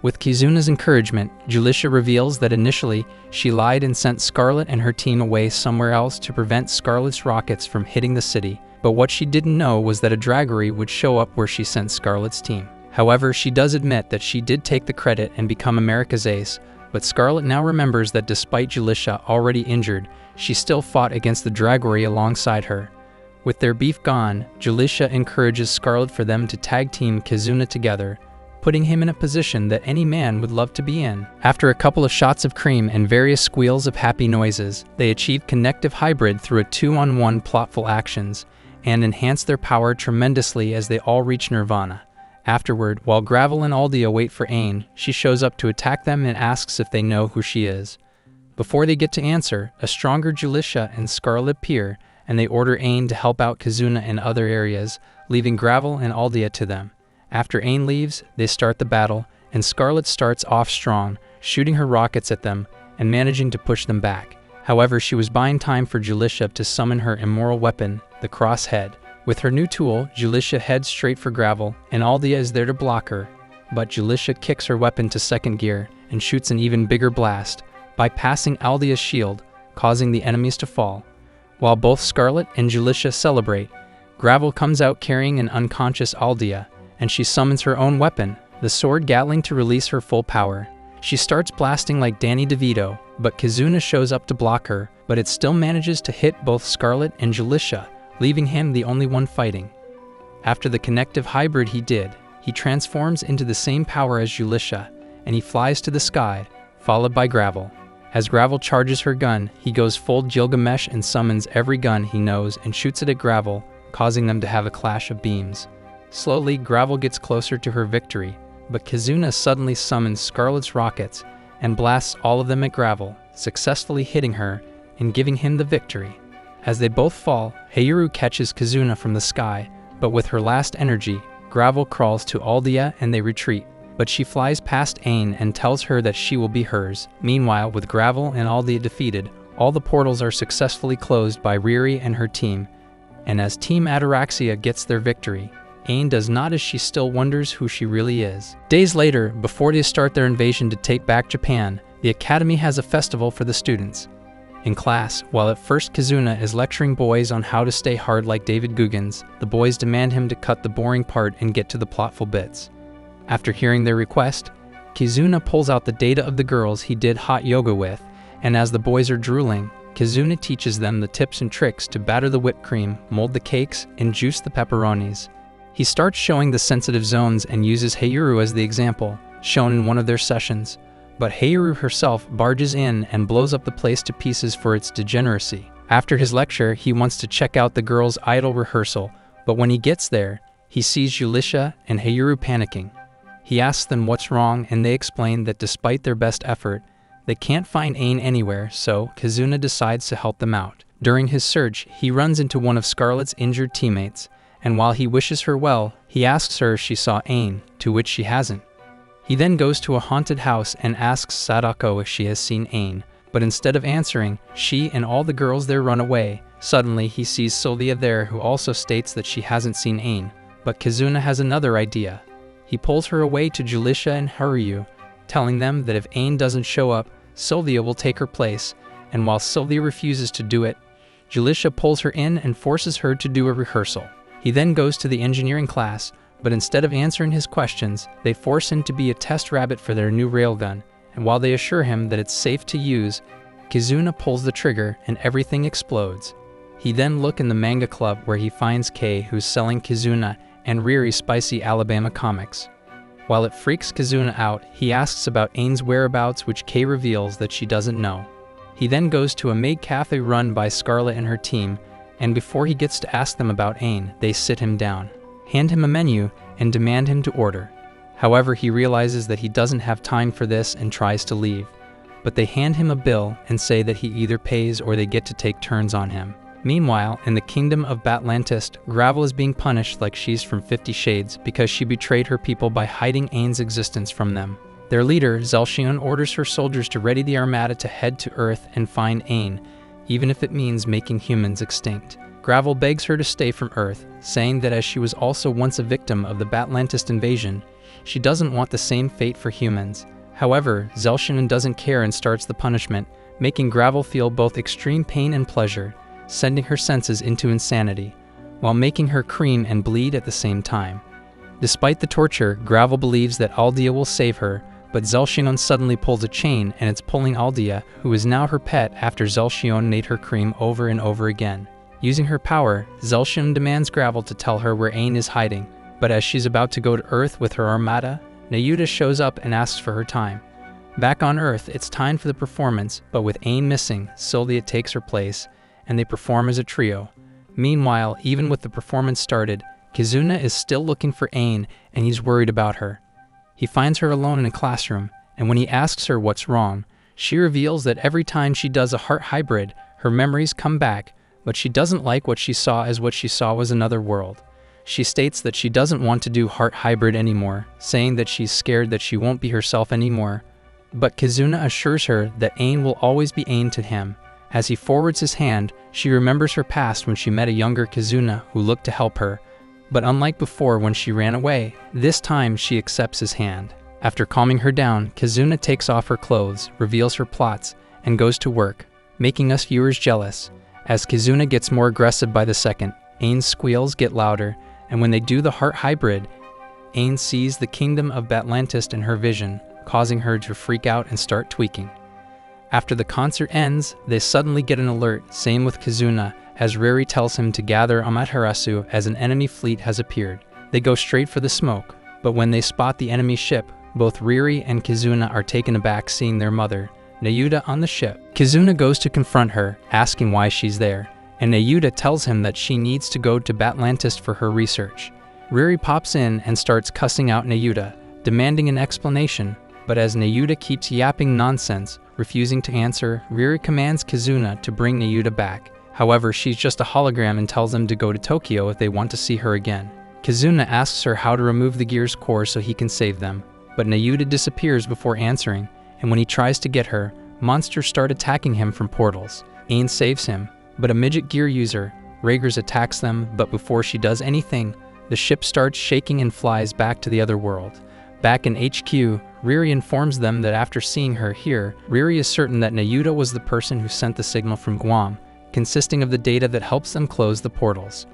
With Kizuna's encouragement, Julisha reveals that initially, she lied and sent Scarlet and her team away somewhere else to prevent Scarlet's rockets from hitting the city, but what she didn't know was that a Draggery would show up where she sent Scarlet's team. However, she does admit that she did take the credit and become America's ace, but Scarlet now remembers that despite Julisha already injured, she still fought against the Draggery alongside her. With their beef gone, Julisha encourages Scarlet for them to tag team Kizuna together, putting him in a position that any man would love to be in. After a couple of shots of cream and various squeals of happy noises, they achieve Connective Hybrid through a 2-on-1 plotful actions, and enhance their power tremendously as they all reach Nirvana. Afterward, while Gravel and Aldia wait for Ain, she shows up to attack them and asks if they know who she is. Before they get to answer, a stronger Julisha and Scarlet appear, and they order Ain to help out Kizuna in other areas, leaving Gravel and Aldia to them. After Ain leaves, they start the battle, and Scarlet starts off strong, shooting her rockets at them and managing to push them back. However, she was buying time for Julisha to summon her immoral weapon, the Crosshead. With her new tool, Julisha heads straight for Gravel, and Aldia is there to block her, but Julisha kicks her weapon to second gear and shoots an even bigger blast, bypassing Aldia's shield, causing the enemies to fall. While both Scarlet and Julisha celebrate, Gravel comes out carrying an unconscious Aldia, and she summons her own weapon, the sword Gatling, to release her full power. She starts blasting like Danny DeVito, but Kizuna shows up to block her, but it still manages to hit both Scarlet and Julisha, leaving him the only one fighting. After the Connective Hybrid he transforms into the same power as Julisha, and he flies to the sky, followed by Gravel. As Gravel charges her gun, he goes full Gilgamesh and summons every gun he knows and shoots it at Gravel, causing them to have a clash of beams. Slowly, Gravel gets closer to her victory, but Kizuna suddenly summons Scarlet's rockets and blasts all of them at Gravel, successfully hitting her and giving him the victory. As they both fall, Heiru catches Kizuna from the sky, but with her last energy, Gravel crawls to Aldia and they retreat, but she flies past Ain and tells her that she will be hers. Meanwhile, with Gravel and Aldia defeated, all the portals are successfully closed by Riri and her team, and as Team Ataraxia gets their victory, Ain does not, as she still wonders who she really is. Days later, before they start their invasion to take back Japan, the Academy has a festival for the students. In class, while at first Kizuna is lecturing boys on how to stay hard like David Goggins, the boys demand him to cut the boring part and get to the plotful bits. After hearing their request, Kizuna pulls out the data of the girls he did hot yoga with, and as the boys are drooling, Kizuna teaches them the tips and tricks to batter the whipped cream, mold the cakes, and juice the pepperonis. He starts showing the sensitive zones and uses Heiru as the example, shown in one of their sessions. But Heiru herself barges in and blows up the place to pieces for its degeneracy. After his lecture, he wants to check out the girls' idol rehearsal, but when he gets there, he sees Julisha and Heiru panicking. He asks them what's wrong, and they explain that despite their best effort, they can't find Ain anywhere, so Kizuna decides to help them out. During his search, he runs into one of Scarlet's injured teammates, and while he wishes her well, he asks her if she saw Ain, to which she hasn't. He then goes to a haunted house and asks Sadako if she has seen Ain, but instead of answering, she and all the girls there run away. Suddenly, he sees Sylvia there, who also states that she hasn't seen Ain, but Kizuna has another idea. He pulls her away to Julisha and Haruyu, telling them that if Ain doesn't show up, Sylvia will take her place, and while Sylvia refuses to do it, Julisha pulls her in and forces her to do a rehearsal. He then goes to the engineering class, but instead of answering his questions, they force him to be a test rabbit for their new railgun, and while they assure him that it's safe to use, Kizuna pulls the trigger and everything explodes. He then looks in the manga club where he finds Kei, who's selling Kizuna and Riri spicy Alabama comics. While it freaks Kizuna out, he asks about Ain's whereabouts, which Kei reveals that she doesn't know. He then goes to a maid cafe run by Scarlet and her team, and before he gets to ask them about Ain, they sit him down, hand him a menu, and demand him to order. However, he realizes that he doesn't have time for this and tries to leave, but they hand him a bill and say that he either pays or they get to take turns on him. Meanwhile, in the kingdom of Batlantis, Gravel is being punished like she's from 50 Shades because she betrayed her people by hiding Ain's existence from them. Their leader, Zelxion, orders her soldiers to ready the armada to head to Earth and find Ain, even if it means making humans extinct. Gravel begs her to stay from Earth, saying that as she was also once a victim of the Batlantis invasion, she doesn't want the same fate for humans. However, Zelxion doesn't care and starts the punishment, making Gravel feel both extreme pain and pleasure, sending her senses into insanity, while making her cream and bleed at the same time. Despite the torture, Gravel believes that Aldia will save her, but Zelxion suddenly pulls a chain and it's pulling Aldia, who is now her pet after Zelxion made her cream over and over again. Using her power, Zelxion demands Gravel to tell her where Ain is hiding, but as she's about to go to Earth with her armada, Nayuta shows up and asks for her time. Back on Earth, it's time for the performance, but with Ain missing, Sylvia takes her place, and they perform as a trio. Meanwhile, even with the performance started, Kizuna is still looking for Ain, and he's worried about her. He finds her alone in a classroom, and when he asks her what's wrong, she reveals that every time she does a heart hybrid, her memories come back, but she doesn't like what she saw, as what she saw was another world. She states that she doesn't want to do heart hybrid anymore, saying that she's scared that she won't be herself anymore. But Kizuna assures her that Ain will always be Ain to him. As he forwards his hand, she remembers her past when she met a younger Kizuna who looked to help her, but unlike before when she ran away, this time she accepts his hand. After calming her down, Kizuna takes off her clothes, reveals her plots, and goes to work, making us viewers jealous. As Kizuna gets more aggressive by the second, Ain's squeals get louder, and when they do the heart hybrid, Ain sees the kingdom of Batlantis in her vision, causing her to freak out and start tweaking. After the concert ends, they suddenly get an alert, same with Kizuna, as Riri tells him to gather Amaterasu as an enemy fleet has appeared. They go straight for the smoke, but when they spot the enemy ship, both Riri and Kizuna are taken aback seeing their mother, Nayuta, on the ship. Kizuna goes to confront her, asking why she's there, and Nayuta tells him that she needs to go to Batlantis for her research. Riri pops in and starts cussing out Nayuta, demanding an explanation, but as Nayuta keeps yapping nonsense, refusing to answer, Riri commands Kizuna to bring Nayuta back. However, she's just a hologram and tells them to go to Tokyo if they want to see her again. Kizuna asks her how to remove the gear's core so he can save them, but Nayuta disappears before answering, and when he tries to get her, monsters start attacking him from portals. Ain saves him, but a midget gear user, Rhaegers, attacks them, but before she does anything, the ship starts shaking and flies back to the other world. Back in HQ, Riri informs them that after seeing her here, Riri is certain that Nayuta was the person who sent the signal from Guam, consisting of the data that helps them close the portals.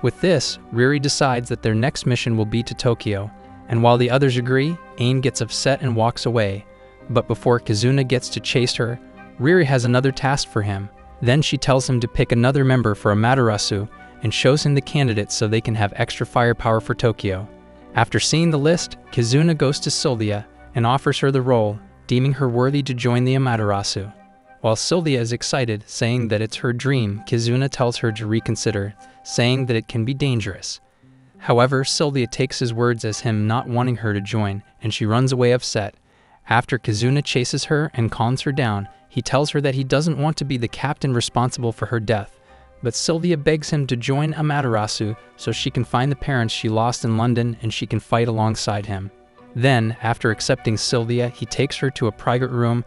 With this, Riri decides that their next mission will be to Tokyo, and while the others agree, Ain gets upset and walks away. But before Kizuna gets to chase her, Riri has another task for him. Then she tells him to pick another member for Amaterasu and shows him the candidates so they can have extra firepower for Tokyo. After seeing the list, Kizuna goes to Sylvia and offers her the role, deeming her worthy to join the Amaterasu. While Sylvia is excited, saying that it's her dream, Kizuna tells her to reconsider, saying that it can be dangerous. However, Sylvia takes his words as him not wanting her to join, and she runs away upset. After Kizuna chases her and calms her down, he tells her that he doesn't want to be the captain responsible for her death, but Sylvia begs him to join Amaterasu so she can find the parents she lost in London and she can fight alongside him. Then, after accepting Sylvia, he takes her to a private room,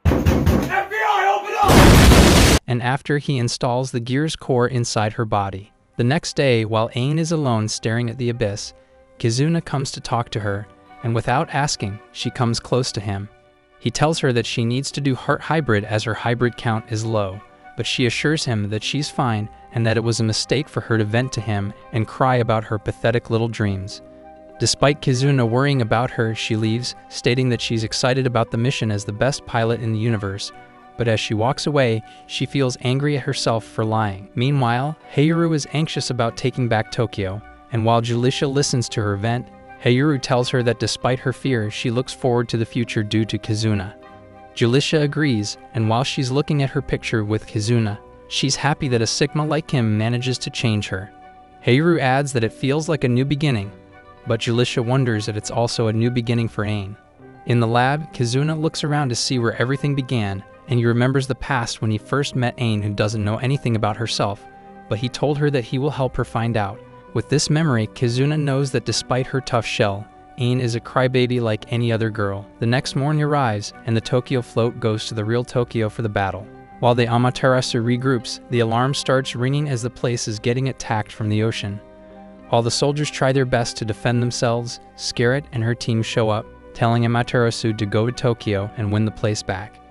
FBI, open up! And after he installs the gear's core inside her body. The next day, while Ain is alone staring at the abyss, Kizuna comes to talk to her, and without asking, she comes close to him. He tells her that she needs to do heart hybrid as her hybrid count is low, but she assures him that she's fine and that it was a mistake for her to vent to him and cry about her pathetic little dreams. Despite Kizuna worrying about her, she leaves, stating that she's excited about the mission as the best pilot in the universe, but as she walks away, she feels angry at herself for lying. Meanwhile, Hayaru is anxious about taking back Tokyo, and while Julisha listens to her vent, Hayaru tells her that despite her fear, she looks forward to the future due to Kizuna. Julisha agrees, and while she's looking at her picture with Kizuna, she's happy that a Sigma like him manages to change her. Hayaru adds that it feels like a new beginning, but Julisha wonders that it's also a new beginning for Ain. In the lab, Kizuna looks around to see where everything began, and he remembers the past when he first met Ain, who doesn't know anything about herself, but he told her that he will help her find out. With this memory, Kizuna knows that despite her tough shell, Ain is a crybaby like any other girl. The next morning arrives, and the Tokyo float goes to the real Tokyo for the battle. While the Amaterasu regroups, the alarm starts ringing as the place is getting attacked from the ocean. While the soldiers try their best to defend themselves, Scarlet and her team show up, telling Amaterasu to go to Tokyo and win the place back.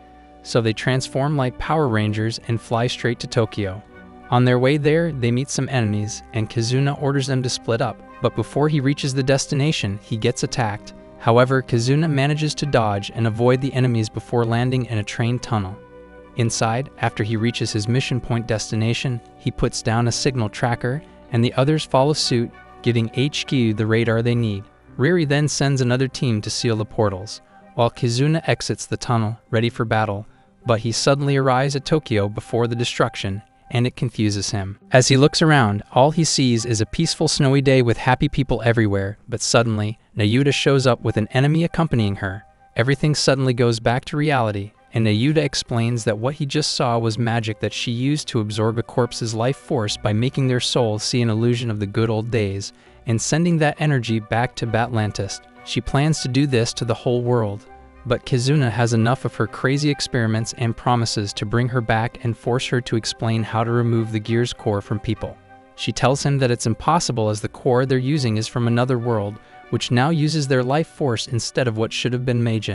So they transform like Power Rangers and fly straight to Tokyo. On their way there, they meet some enemies, and Kizuna orders them to split up, but before he reaches the destination, he gets attacked. However, Kizuna manages to dodge and avoid the enemies before landing in a train tunnel. Inside, after he reaches his mission point destination, he puts down a signal tracker, and the others follow suit, giving HQ the radar they need. Riri then sends another team to seal the portals, while Kizuna exits the tunnel, ready for battle, but he suddenly arrives at Tokyo before the destruction, and it confuses him. As he looks around, all he sees is a peaceful snowy day with happy people everywhere, but suddenly, Nayuta shows up with an enemy accompanying her. Everything suddenly goes back to reality, and Nayuta explains that what he just saw was magic that she used to absorb a corpse's life force by making their soul see an illusion of the good old days, and sending that energy back to Batlantis. She plans to do this to the whole world. But Kizuna has enough of her crazy experiments and promises to bring her back and force her to explain how to remove the gear's core from people. She tells him that it's impossible as the core they're using is from another world, which now uses their life force instead of what should have been Mage.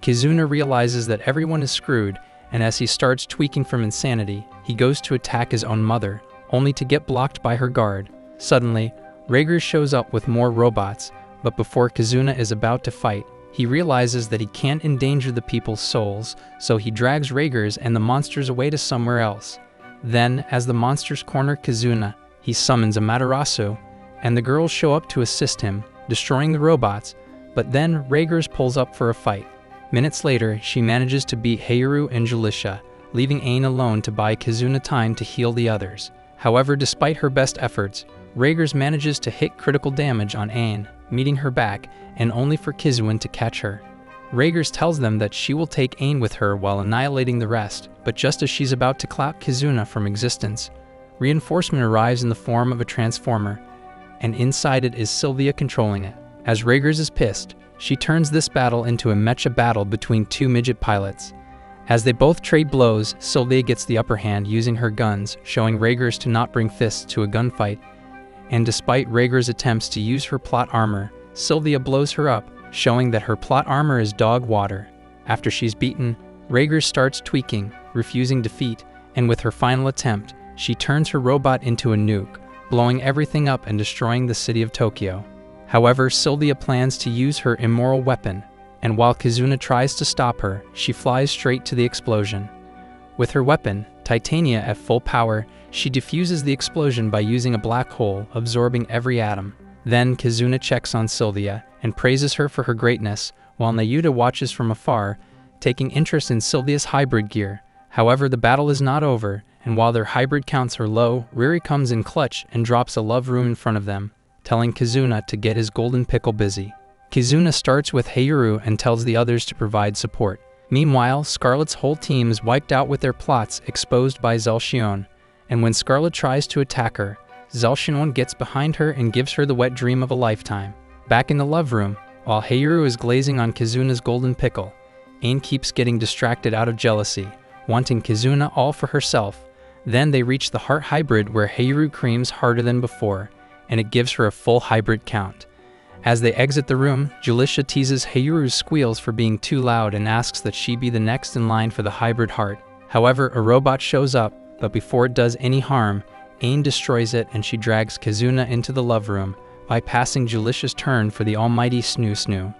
Kizuna realizes that everyone is screwed, and as he starts tweaking from insanity, he goes to attack his own mother, only to get blocked by her guard. Suddenly, Rager shows up with more robots, but before Kizuna is about to fight, he realizes that he can't endanger the people's souls, so he drags Rager's and the monsters away to somewhere else. Then, as the monsters corner Kizuna, he summons Amaterasu, and the girls show up to assist him, destroying the robots, but then Rager's pulls up for a fight. Minutes later, she manages to beat Hayaru and Julisha, leaving Ain alone to buy Kizuna time to heal the others. However, despite her best efforts, Rager's manages to hit critical damage on Ain, meeting her back, and only for Kizuna to catch her. Rager's tells them that she will take Ain with her while annihilating the rest, but just as she's about to clap Kizuna from existence, reinforcement arrives in the form of a transformer, and inside it is Sylvia controlling it. As Rager's is pissed, she turns this battle into a mecha battle between two midget pilots. As they both trade blows, Sylvia gets the upper hand using her guns, showing Rager's to not bring fists to a gunfight, and despite Rager's attempts to use her plot armor, Sylvia blows her up, showing that her plot armor is dog water. After she's beaten, Rager starts tweaking, refusing defeat, and with her final attempt, she turns her robot into a nuke, blowing everything up and destroying the city of Tokyo. However, Sylvia plans to use her immoral weapon, and while Kizuna tries to stop her, she flies straight to the explosion. With her weapon, Titania at full power, she defuses the explosion by using a black hole, absorbing every atom. Then Kizuna checks on Sylvia and praises her for her greatness, while Nayuta watches from afar, taking interest in Sylvia's hybrid gear. However, the battle is not over, and while their hybrid counts are low, Riri comes in clutch and drops a love rune in front of them, telling Kizuna to get his golden pickle busy. Kizuna starts with Hayaru and tells the others to provide support. Meanwhile, Scarlet's whole team is wiped out with their plots exposed by Zelxion, and when Scarlet tries to attack her, Zelxion gets behind her and gives her the wet dream of a lifetime. Back in the love room, while Hayaru is glazing on Kizuna's golden pickle, Ain keeps getting distracted out of jealousy, wanting Kizuna all for herself. Then they reach the heart hybrid where Hayaru creams harder than before, and it gives her a full hybrid count. As they exit the room, Julisha teases Hayuru's squeals for being too loud and asks that she be the next in line for the hybrid heart. However, a robot shows up, but before it does any harm, Ain destroys it and she drags Kizuna into the love room, bypassing Julisha's turn for the almighty Snoo Snoo.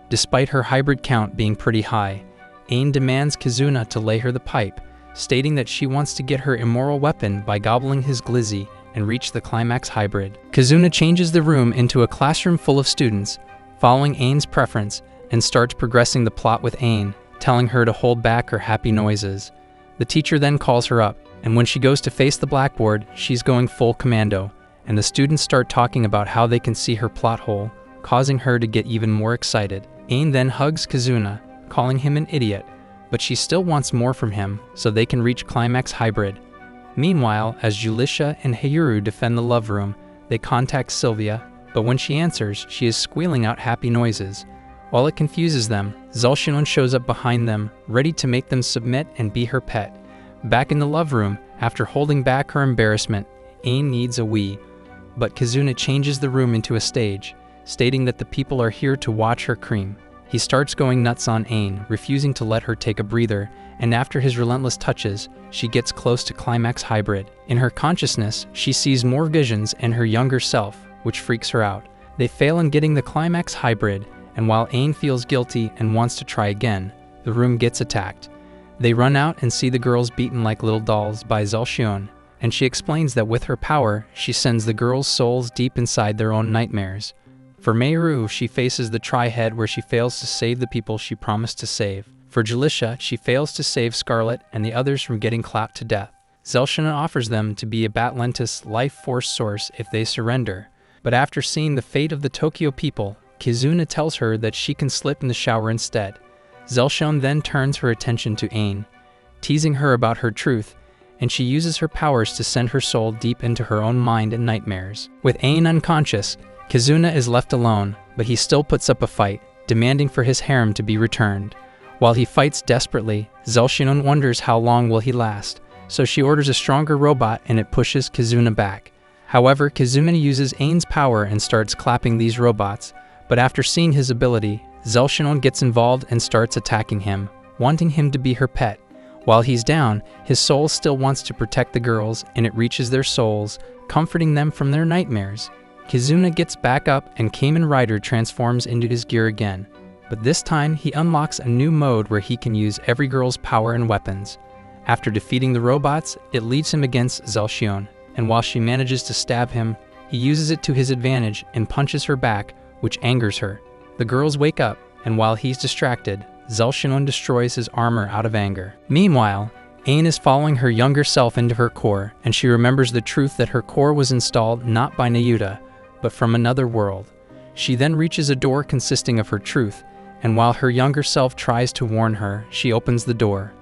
Despite her hybrid count being pretty high, Ain demands Kizuna to lay her the pipe, stating that she wants to get her immoral weapon by gobbling his glizzy and reach the Climax hybrid. Kizuna changes the room into a classroom full of students, following Ain's preference, and starts progressing the plot with Ain, telling her to hold back her happy noises. The teacher then calls her up, and when she goes to face the blackboard, she's going full commando, and the students start talking about how they can see her plot hole, causing her to get even more excited. Ain then hugs Kizuna, calling him an idiot, but she still wants more from him so they can reach Climax hybrid. Meanwhile, as Julisha and Hayuru defend the love room, they contact Sylvia, but when she answers, she is squealing out happy noises. While it confuses them, Zalshinon shows up behind them, ready to make them submit and be her pet. Back in the love room, after holding back her embarrassment, Ain needs a wee. But Kizuna changes the room into a stage, stating that the people are here to watch her cream. He starts going nuts on Ain, refusing to let her take a breather, and after his relentless touches, she gets close to Climax hybrid. In her consciousness, she sees more visions and her younger self, which freaks her out. They fail in getting the Climax hybrid, and while Ain feels guilty and wants to try again, the room gets attacked. They run out and see the girls beaten like little dolls by Zalshion, and she explains that with her power, she sends the girls' souls deep inside their own nightmares. For Meiru, she faces the tri-head where she fails to save the people she promised to save. For Julisha, she fails to save Scarlet and the others from getting clapped to death. Zalshion offers them to be a Batlentis life force source if they surrender, but after seeing the fate of the Tokyo people, Kizuna tells her that she can slip in the shower instead. Zalshion then turns her attention to Ain, teasing her about her truth, and she uses her powers to send her soul deep into her own mind and nightmares. With Ain unconscious, Kizuna is left alone, but he still puts up a fight, demanding for his harem to be returned. While he fights desperately, Zalshinon wonders how long will he last, so she orders a stronger robot and it pushes Kizuna back. However, Kizuna uses Ain's power and starts clapping these robots, but after seeing his ability, Zalshinon gets involved and starts attacking him, wanting him to be her pet. While he's down, his soul still wants to protect the girls and it reaches their souls, comforting them from their nightmares. Kizuna gets back up and Kamen Rider transforms into his gear again, but this time he unlocks a new mode where he can use every girl's power and weapons. After defeating the robots, it leads him against Zalshion, and while she manages to stab him, he uses it to his advantage and punches her back, which angers her. The girls wake up, and while he's distracted, Zalshinon destroys his armor out of anger. Meanwhile, Ain is following her younger self into her core, and she remembers the truth that her core was installed not by Nayuta, but from another world. She then reaches a door consisting of her truth, and while her younger self tries to warn her, she opens the door.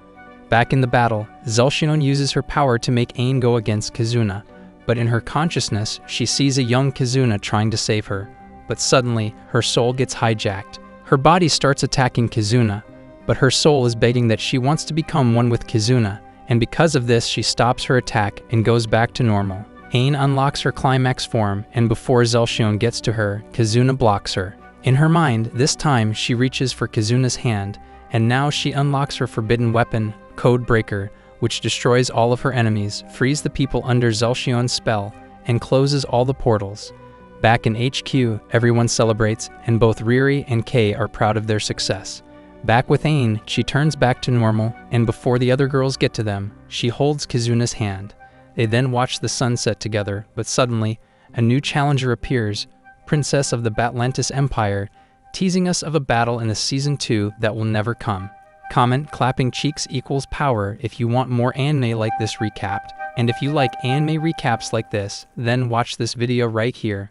Back in the battle, Zalshinon uses her power to make Ain go against Kizuna, but in her consciousness, she sees a young Kizuna trying to save her, but suddenly, her soul gets hijacked. Her body starts attacking Kizuna, but her soul is begging that she wants to become one with Kizuna, and because of this, she stops her attack and goes back to normal. Ain unlocks her Climax form, and before Zalshion gets to her, Kizuna blocks her. In her mind, this time she reaches for Kizuna's hand, and now she unlocks her forbidden weapon, Code Breaker, which destroys all of her enemies, frees the people under Zalshion's spell, and closes all the portals. Back in HQ, everyone celebrates, and both Riri and Kei are proud of their success. Back with Ain, she turns back to normal, and before the other girls get to them, she holds Kizuna's hand. They then watch the sunset together, but suddenly, a new challenger appears, Princess of the Batlentis Empire, teasing us of a battle in the Season 2 that will never come. Comment clapping cheeks equals power if you want more anime like this recapped, and if you like anime recaps like this, then watch this video right here.